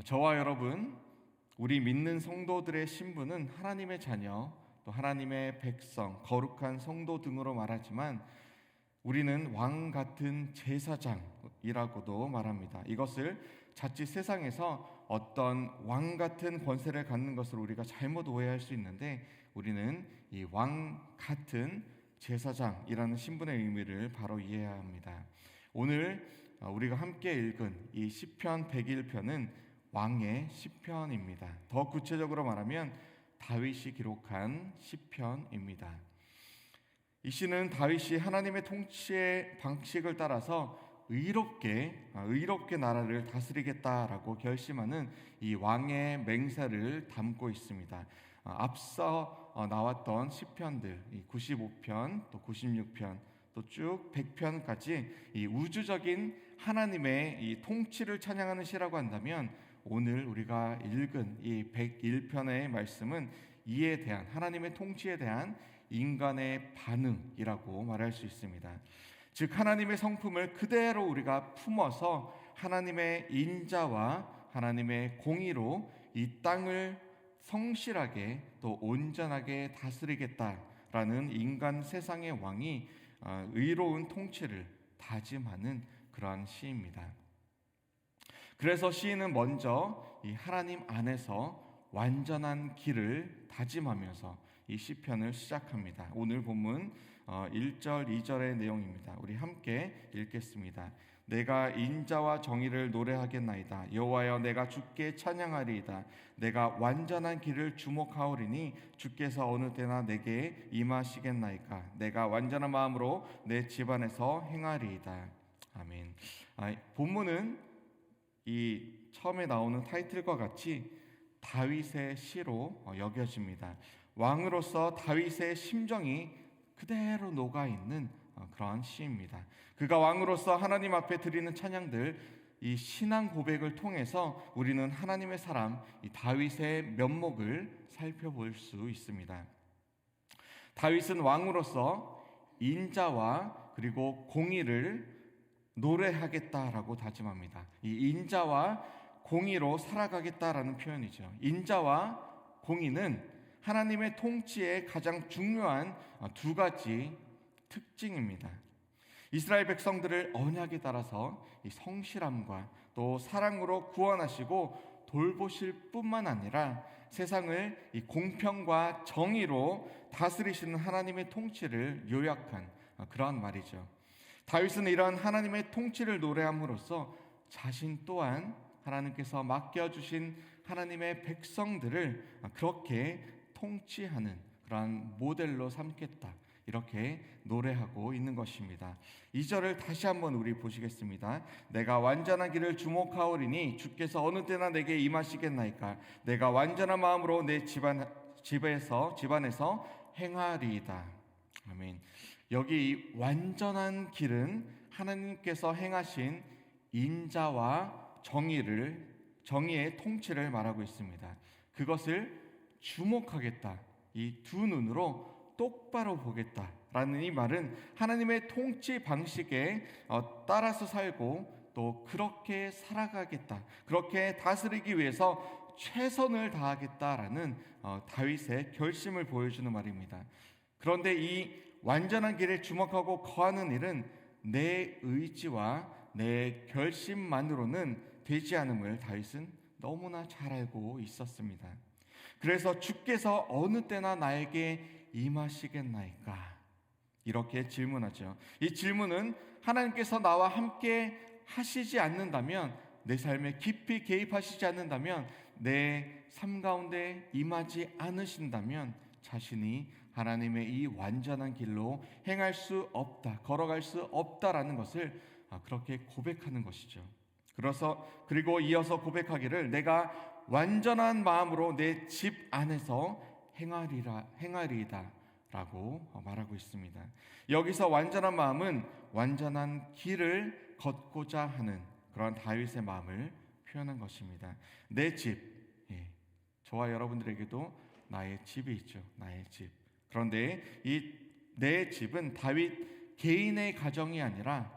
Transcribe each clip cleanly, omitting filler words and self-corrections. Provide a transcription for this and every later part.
저와 여러분, 우리 믿는 성도들의 신분은 하나님의 자녀, 또 하나님의 백성, 거룩한 성도 등으로 말하지만 우리는 왕 같은 제사장이라고도 말합니다. 이것을 자칫 세상에서 어떤 왕 같은 권세를 갖는 것을 우리가 잘못 오해할 수 있는데, 우리는 이 왕 같은 제사장이라는 신분의 의미를 바로 이해해야 합니다. 오늘 우리가 함께 읽은 이 시편 101편은 왕의 시편입니다. 더 구체적으로 말하면 다윗이 기록한 시편입니다. 이 시는 다윗이 하나님의 통치의 방식을 따라서 의롭게 나라를 다스리겠다라고 결심하는 이 왕의 맹세를 담고 있습니다. 앞서 나왔던 시편들, 95편, 또 96편, 또 쭉 100편까지 이 우주적인 하나님의 이 통치를 찬양하는 시라고 한다면, 오늘 우리가 읽은 이 101편의 말씀은 이에 대한, 하나님의 통치에 대한 인간의 반응이라고 말할 수 있습니다. 즉, 하나님의 성품을 그대로 우리가 품어서 하나님의 인자와 하나님의 공의로 이 땅을 성실하게 또 온전하게 다스리겠다라는 인간 세상의 왕이 의로운 통치를 다짐하는 그러한 시입니다. 그래서 시인은 먼저 이 하나님 안에서 완전한 길을 다짐하면서 이 시편을 시작합니다. 오늘 본문 1절, 2절의 내용입니다. 우리 함께 읽겠습니다. 내가 인자와 정의를 노래하겠나이다. 여호와여, 내가 주께 찬양하리이다. 내가 완전한 길을 주목하오리니 주께서 어느 때나 내게 임하시겠나이까. 내가 완전한 마음으로 내 집안에서 행하리이다. 아멘. 본문은 이 처음에 나오는 타이틀과 같이 다윗의 시로 여겨집니다. 왕으로서 다윗의 심정이 그대로 녹아있는 그러한 시입니다. 그가 왕으로서 하나님 앞에 드리는 찬양들, 이 신앙 고백을 통해서 우리는 하나님의 사람, 이 다윗의 면목을 살펴볼 수 있습니다. 다윗은 왕으로서 인자와 그리고 공의를 노래하겠다라고 다짐합니다. 이 인자와 공의로 살아가겠다라는 표현이죠. 인자와 공의는 하나님의 통치의 가장 중요한 두 가지 특징입니다. 이스라엘 백성들을 언약에 따라서 이 성실함과 또 사랑으로 구원하시고 돌보실 뿐만 아니라 세상을 이 공평과 정의로 다스리시는 하나님의 통치를 요약한 그러한 말이죠. 다윗은 이러한 하나님의 통치를 노래함으로써 자신 또한 하나님께서 맡겨주신 하나님의 백성들을 그렇게 통치하는 그러한 모델로 삼겠다, 이렇게 노래하고 있는 것입니다. 2절을 다시 한번 우리 보시겠습니다. 내가 완전한 길을 주목하오리니 주께서 어느 때나 내게 임하시겠나이까. 내가 완전한 마음으로 내 집안에서 행하리이다. 아멘. 여기 이 완전한 길은 하나님께서 행하신 인자와 정의의 통치를 말하고 있습니다. 그것을 주목하겠다, 이 두 눈으로 똑바로 보겠다라는 이 말은 하나님의 통치 방식에 따라서 살고 또 그렇게 살아가겠다, 그렇게 다스리기 위해서 최선을 다하겠다라는 다윗의 결심을 보여주는 말입니다. 그런데 이 완전한 길에 주목하고 거하는 일은 내 의지와 내 결심만으로는 되지 않음을 다윗은 너무나 잘 알고 있었습니다. 그래서 주께서 어느 때나 나에게 임하시겠나이까, 이렇게 질문하죠. 이 질문은 하나님께서 나와 함께 하시지 않는다면, 내 삶에 깊이 개입하시지 않는다면, 내 삶 가운데 임하지 않으신다면 자신이 하나님의 이 완전한 길로 행할 수 없다, 걸어갈 수 없다라는 것을 그렇게 고백하는 것이죠. 그리고 이어서 고백하기를 내가 완전한 마음으로 내 집 안에서 행하리이다 라고 말하고 있습니다. 여기서 완전한 마음은 완전한 길을 걷고자 하는 그런 다윗의 마음을 표현한 것입니다. 내 집, 저와 여러분들에게도 나의 집이 있죠. 나의 집. 그런데 이 내 집은 다윗 개인의 가정이 아니라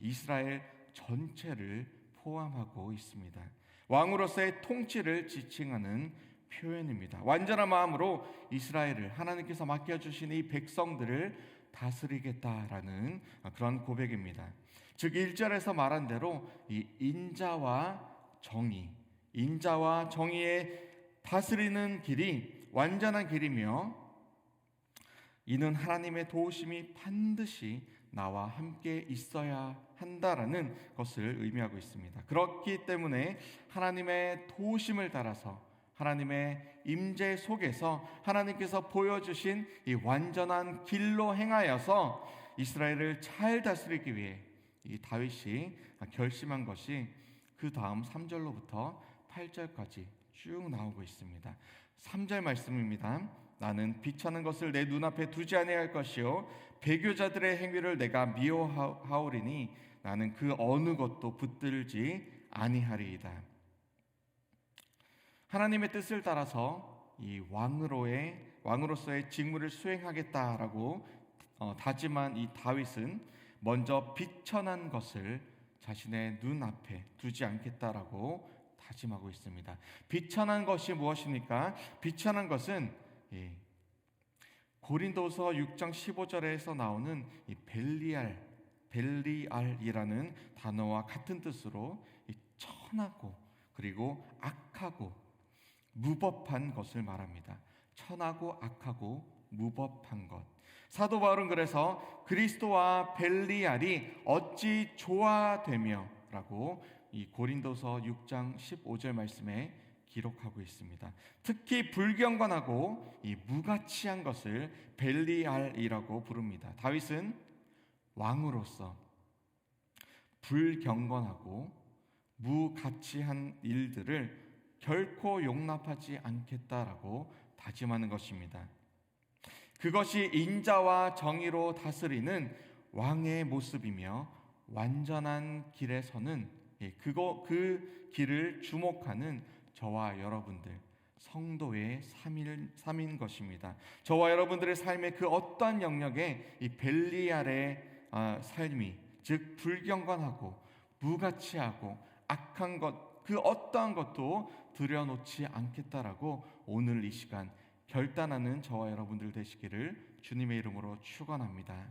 이스라엘 전체를 포함하고 있습니다. 왕으로서의 통치를 지칭하는 표현입니다. 완전한 마음으로 이스라엘을 하나님께서 맡겨주신 이 백성들을 다스리겠다라는 그런 고백입니다. 즉 1절에서 말한 대로 이 인자와 정의의 다스리는 길이 완전한 길이며, 이는 하나님의 도우심이 반드시 나와 함께 있어야 한다라는 것을 의미하고 있습니다. 그렇기 때문에 하나님의 도우심을 따라서 하나님의 임재 속에서 하나님께서 보여주신 이 완전한 길로 행하여서 이스라엘을 잘 다스리기 위해 이 다윗이 결심한 것이 그 다음 3절로부터 8절까지 쭉 나오고 있습니다. 3절 말씀입니다. 나는 비천한 것을 내 눈앞에 두지 아니할 것이요 배교자들의 행위를 내가 미워하오리니 나는 그 어느 것도 붙들지 아니하리이다. 하나님의 뜻을 따라서 이 왕으로서의 직무를 수행하겠다라고 다짐한 이 다윗은 먼저 비천한 것을 자신의 눈앞에 두지 않겠다라고 다짐하고 있습니다. 비천한 것이 무엇입니까? 비천한 것은 고린도서 6장 15절에서 나오는 이 벨리알이라는 단어와 같은 뜻으로 천하고 그리고 악하고 무법한 것을 말합니다. 천하고 악하고 무법한 것. 사도 바울은 그래서 그리스도와 벨리알이 어찌 조화되며라고 이 고린도서 6장 15절 말씀에 기록하고 있습니다. 특히 불경건하고 이 무가치한 것을 벨리알이라고 부릅니다. 다윗은 왕으로서 불경건하고 무가치한 일들을 결코 용납하지 않겠다라고 다짐하는 것입니다. 그것이 인자와 정의로 다스리는 왕의 모습이며 완전한 길에 서는 그 길을 주목하는 저와 여러분들 성도의 삶인 것입니다. 저와 여러분들의 삶의 그 어떠한 영역에 이 벨리알의 삶이, 즉 불경건하고 무가치하고 악한 것, 그 어떠한 것도 들여놓지 않겠다라고 오늘 이 시간 결단하는 저와 여러분들 되시기를 주님의 이름으로 축원합니다.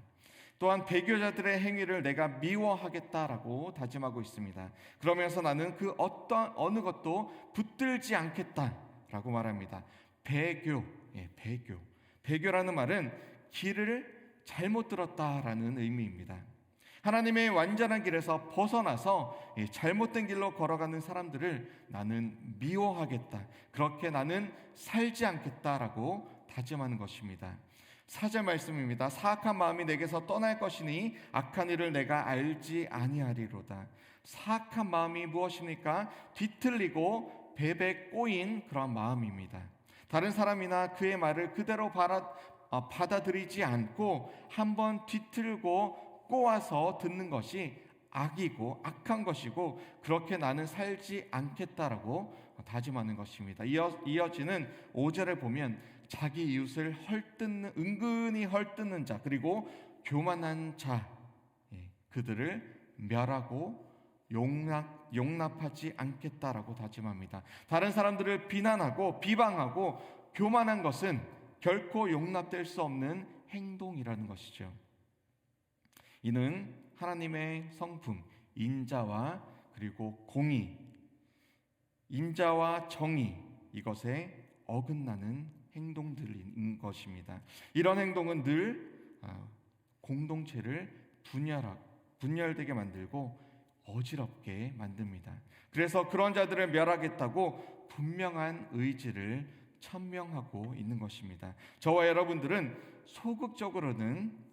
또한 배교자들의 행위를 내가 미워하겠다라고 다짐하고 있습니다. 그러면서 나는 그 어느 것도 붙들지 않겠다라고 말합니다. 배교라는 말은 길을 잘못 들었다라는 의미입니다. 하나님의 완전한 길에서 벗어나서 잘못된 길로 걸어가는 사람들을 나는 미워하겠다. 그렇게 나는 살지 않겠다라고 다짐하는 것입니다. 4절 말씀입니다. 사악한 마음이 내게서 떠날 것이니 악한 일을 내가 알지 아니하리로다. 사악한 마음이 무엇입니까? 뒤틀리고 베베 꼬인 그런 마음입니다. 다른 사람이나 그의 말을 그대로 받아들이지 않고 한번 뒤틀고 꼬아서 듣는 것이 악이고 악한 것이고 그렇게 나는 살지 않겠다라고 다짐하는 것입니다. 이어지는 5절에 보면 자기 이웃을 은근히 헐뜯는 자 그리고 교만한 자 그들을 멸하고 용납하지 않겠다라고 다짐합니다. 다른 사람들을 비난하고 비방하고 교만한 것은 결코 용납될 수 없는 행동이라는 것이죠. 이는 하나님의 성품 인자와 그리고 공의, 인자와 정의 이것에 어긋나는 행동들인 것입니다. 이런 행동은 늘 공동체를 분열되게 만들고 어지럽게 만듭니다. 그래서 그런 자들을 멸하겠다고 분명한 의지를 천명하고 있는 것입니다. 저와 여러분들은 소극적으로는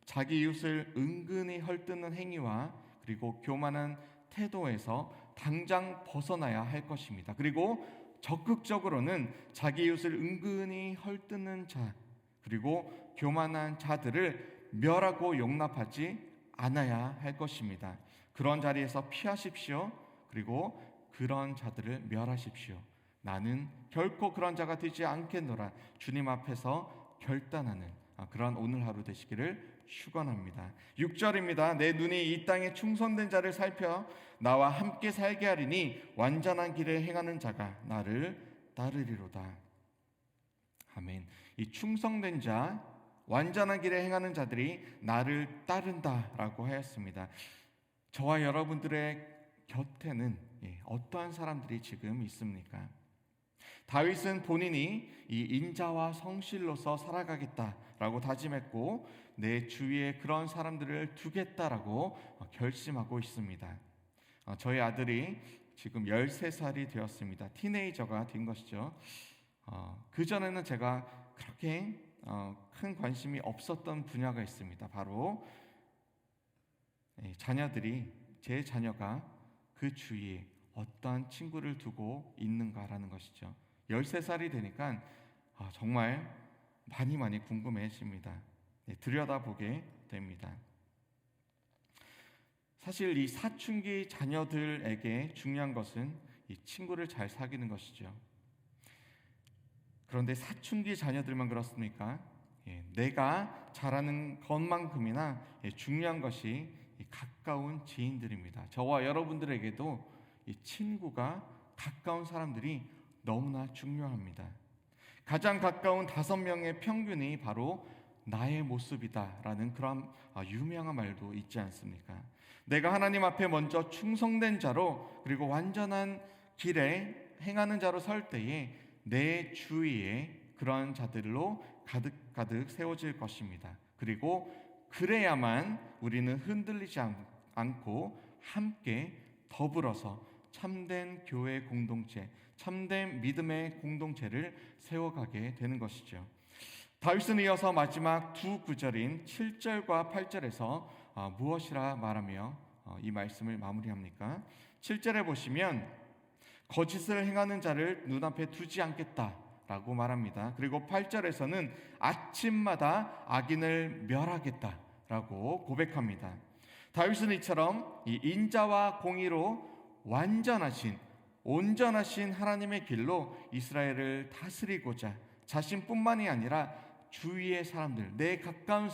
자기 이웃을 은근히 헐뜯는 행위와 그리고 교만한 태도에서 당장 벗어나야 할 것입니다. 그리고 적극적으로는 자기 이웃을 은근히 헐뜯는 자 그리고 교만한 자들을 멸하고 용납하지 않아야 할 것입니다. 그런 자리에서 피하십시오. 그리고 그런 자들을 멸하십시오. 나는 결코 그런 자가 되지 않겠노라 주님 앞에서 결단하는 그런 오늘 하루 되시기를 축원합니다. 6절입니다. 내 눈이 이 땅에 충성된 자를 살펴 나와 함께 살게 하리니 완전한 길에 행하는 자가 나를 따르리로다. 아멘. 이 충성된 자, 완전한 길에 행하는 자들이 나를 따른다라고 하였습니다. 저와 여러분들의 곁에는 어떠한 사람들이 지금 있습니까? 다윗은 본인이 이 인자와 성실로서 살아가겠다라고 다짐했고 내 주위에 그런 사람들을 두겠다라고 결심하고 있습니다. 저희 아들이 지금 13살이 되었습니다. 티네이저가 된 것이죠. 그전에는 제가 그렇게 큰 관심이 없었던 분야가 있습니다. 바로 제 자녀가 그 주위에 어떠한 친구를 두고 있는가라는 것이죠. 13살이 되니까 정말 많이 궁금해집니다. 들여다보게 됩니다. 사실 이 사춘기 자녀들에게 중요한 것은 이 친구를 잘 사귀는 것이죠. 그런데 사춘기 자녀들만 그렇습니까? 내가 잘하는 것만큼이나 중요한 것이 가까운 지인들입니다. 저와 여러분들에게도 이 친구가 가까운 사람들이 너무나 중요합니다. 가장 가까운 5명의 평균이 바로 나의 모습이다라는 그런 유명한 말도 있지 않습니까? 내가 하나님 앞에 먼저 충성된 자로 그리고 완전한 길에 행하는 자로 설 때에 내 주위에 그런 자들로 가득 세워질 것입니다. 그리고 그래야만 우리는 흔들리지 않고 함께 더불어서 참된 교회 공동체, 참된 믿음의 공동체를 세워가게 되는 것이죠. 다윗은 이어서 마지막 두 구절인 7절과 8절에서 무엇이라 말하며 이 말씀을 마무리합니까? 7절에 보시면 거짓을 행하는 자를 눈앞에 두지 않겠다라고 말합니다. 그리고 8절에서는 아침마다 악인을 멸하겠다라고 고백합니다. 다윗은 이처럼 이 인자와 공의로 완전하신 온전하신 하나님의 길로 이스라엘을 다스리고자 자신뿐만이 아니라 주위의 사람들, 내 가까운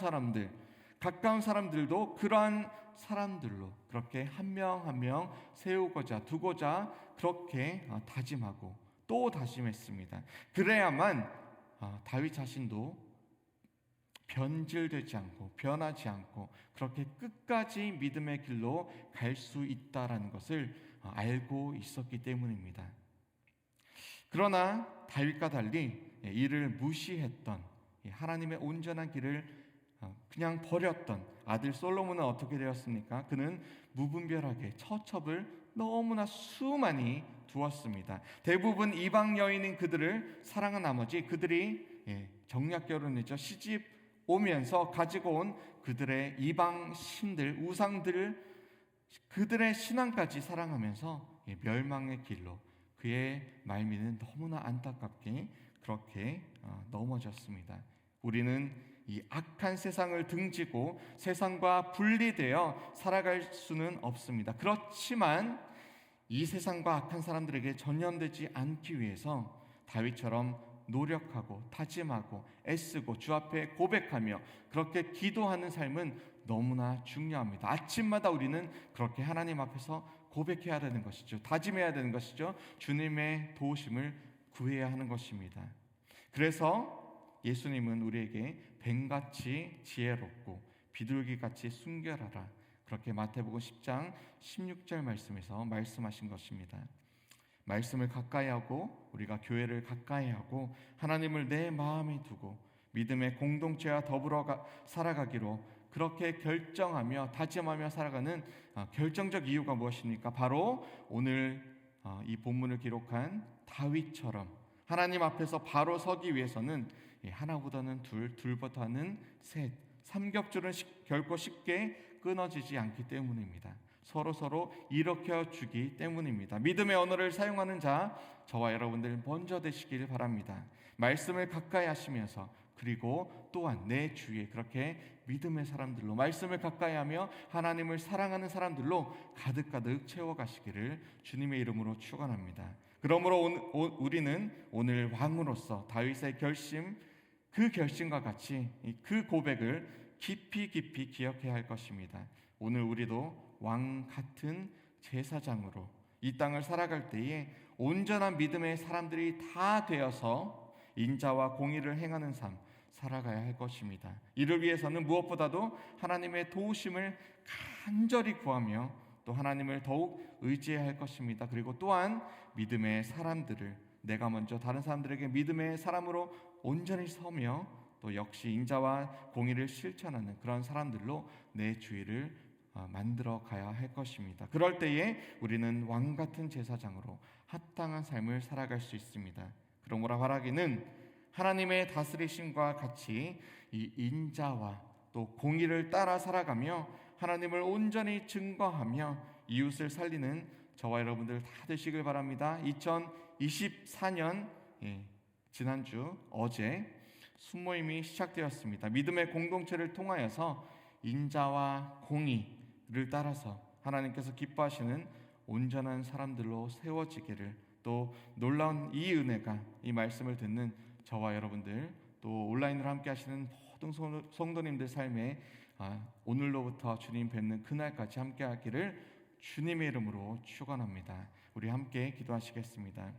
사람들도 그러한 사람들로 그렇게 한 명 한 명 세우고자 두고자 그렇게 다짐하고 또 다짐했습니다. 그래야만 다윗 자신도 변질되지 않고 변하지 않고 그렇게 끝까지 믿음의 길로 갈 수 있다라는 것을 알고 있었기 때문입니다. 그러나 다윗과 달리 이를 무시했던 하나님의 온전한 길을 그냥 버렸던 아들 솔로몬은 어떻게 되었습니까? 그는 무분별하게 처첩을 너무나 수많이 두었습니다. 대부분 이방 여인인 그들을 사랑한 나머지 그들이 정략 결혼했죠. 시집 오면서 가지고 온 그들의 이방 신들, 우상들, 그들의 신앙까지 사랑하면서 멸망의 길로 그의 말미는 너무나 안타깝게 그렇게 넘어졌습니다. 우리는 이 악한 세상을 등지고 세상과 분리되어 살아갈 수는 없습니다. 그렇지만 이 세상과 악한 사람들에게 전염되지 않기 위해서 다윗처럼 노력하고 다짐하고 애쓰고 주 앞에 고백하며 그렇게 기도하는 삶은 너무나 중요합니다. 아침마다 우리는 그렇게 하나님 앞에서 고백해야 되는 것이죠. 다짐해야 되는 것이죠. 주님의 도우심을 구해야 하는 것입니다. 그래서 예수님은 우리에게 뱀같이 지혜롭고 비둘기같이 순결하라 그렇게 마태복음 10장 16절 말씀에서 말씀하신 것입니다. 말씀을 가까이 하고 우리가 교회를 가까이 하고 하나님을 내 마음에 두고 믿음의 공동체와 더불어 살아가기로 그렇게 결정하며 다짐하며 살아가는 결정적 이유가 무엇입니까? 바로 오늘 이 본문을 기록한 다윗처럼 하나님 앞에서 바로 서기 위해서는 하나보다는 둘, 둘보다는 셋, 삼겹줄은 결코 쉽게 끊어지지 않기 때문입니다. 서로 일으켜 주기 때문입니다. 믿음의 언어를 사용하는 자, 저와 여러분들 먼저 되시길 바랍니다. 말씀을 가까이 하시면서 그리고 또한 내 주위에 그렇게 믿음의 사람들로 말씀을 가까이 하며 하나님을 사랑하는 사람들로 가득 채워가시기를 주님의 이름으로 축원합니다. 그러므로 우리는 오늘 왕으로서 다윗의 결심, 그 결심과 같이 그 고백을 깊이 기억해야 할 것입니다. 오늘 우리도 왕 같은 제사장으로 이 땅을 살아갈 때에 온전한 믿음의 사람들이 다 되어서 인자와 공의를 행하는 삶 살아가야 할 것입니다. 이를 위해서는 무엇보다도 하나님의 도우심을 간절히 구하며 또 하나님을 더욱 의지해야 할 것입니다. 그리고 또한 믿음의 사람들을 내가 먼저 다른 사람들에게 믿음의 사람으로 온전히 서며 또 역시 인자와 공의를 실천하는 그런 사람들로 내 주위를 만들어 가야 할 것입니다. 그럴 때에 우리는 왕 같은 제사장으로 합당한 삶을 살아갈 수 있습니다. 그러므로 바라기는 하나님의 다스리심과 같이 이 인자와 또 공의를 따라 살아가며 하나님을 온전히 증거하며 이웃을 살리는 저와 여러분들 다 되시길 바랍니다. 2024년 지난주 어제 순모임이 시작되었습니다. 믿음의 공동체를 통하여서 인자와 공의를 따라서 하나님께서 기뻐하시는 온전한 사람들로 세워지기를, 또 놀라운 이 은혜가 이 말씀을 듣는 저와 여러분들 또 온라인으로 함께 하시는 모든 성도님들 삶에 오늘로부터 주님 뵙는 그날까지 함께 하기를 주님의 이름으로 축원합니다. 우리 함께 기도하시겠습니다.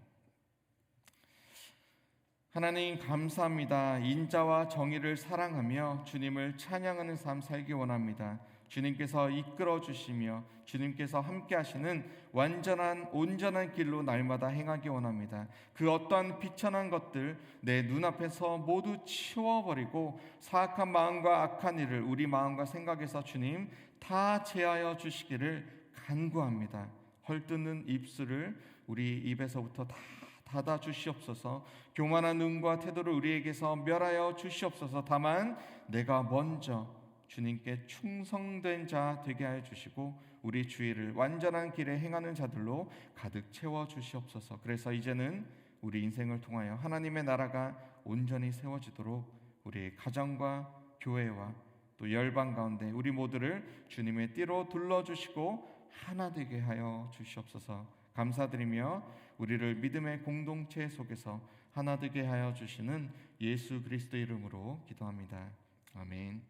하나님 감사합니다. 인자와 정의를 사랑하며 주님을 찬양하는 삶 살기 원합니다. 주님께서 이끌어 주시며 주님께서 함께 하시는 온전한 길로 날마다 행하기 원합니다. 그 어떠한 비천한 것들 내 눈앞에서 모두 치워버리고 사악한 마음과 악한 일을 우리 마음과 생각에서 주님 다 제하여 주시기를 간구합니다. 헐뜯는 입술을 우리 입에서부터 다 닫아 주시옵소서. 교만한 눈과 태도를 우리에게서 멸하여 주시옵소서. 다만 내가 먼저 주님께 충성된 자 되게 하여 주시고 우리 주의를 완전한 길에 행하는 자들로 가득 채워 주시옵소서. 그래서 이제는 우리 인생을 통하여 하나님의 나라가 온전히 세워지도록 우리의 가정과 교회와 또 열방 가운데 우리 모두를 주님의 띠로 둘러주시고 하나 되게 하여 주시옵소서. 감사드리며 우리를 믿음의 공동체 속에서 하나 되게 하여 주시는 예수 그리스도 이름으로 기도합니다. 아멘.